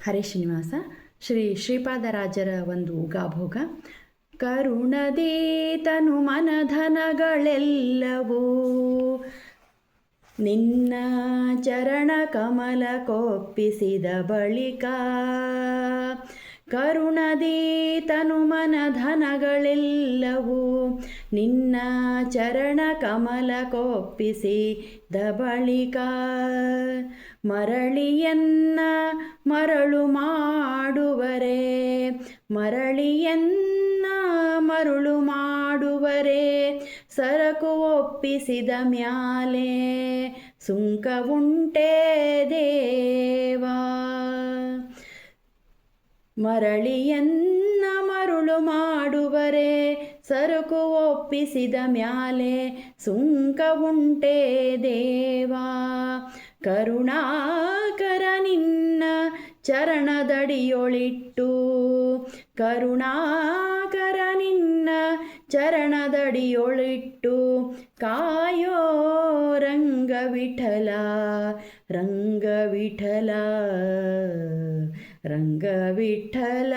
ಹರೇ ಶ್ರೀನಿವಾಸ. ಶ್ರೀಪಾದರಾಜರ ಒಂದು ಗಾಭೋಗ. ಕರುಣದೇ ತನು ಮನಧನಗಳೆಲ್ಲವೂ ನಿನ್ನ ಚರಣ ಕಮಲ ಕೊಪ್ಪಿಸಿದ ಬಳಿಕ, ಕರುಣದೇ ತನು ಮನಧನಗಳೆಲ್ಲವೂ ನಿನ್ನ ಚರಣ ಕಮಲ ಕೊಪ್ಪಿಸಿದ ಬಳಿಕ, ಮರಳಿಯನ್ನ ಮರಳು ಮಾಡುವರೆ, ಮರಳಿಯನ್ನ ಮರುಳು ಮಾಡುವರೆ, ಸರಕು ಒಪ್ಪಿಸಿದ ಮ್ಯಾಲೆ ಸುಂಕವುಂಟೇ ದೇವಾ. ಮರಳಿಯನ್ನ ಮರುಳು ಮಾಡುವರೆ, ಸರಕು ಒಪ್ಪಿಸಿದ ಮ್ಯಾಲೆ ಸುಂಕವುಂಟೇ ದೇವಾ. ಕರುಣಾಕರ ನಿನ್ನ ಚರಣದಡಿಯೊಳಿಟ್ಟು, ಕರುಣಾಕರ ನಿನ್ನ ಚರಣದಡಿಯೊಳಿಟ್ಟು, ಕಾಯೋ ರಂಗ ವಿಠಲ, ರಂಗ ವಿಠಲ, ರಂಗ ವಿಠಲ.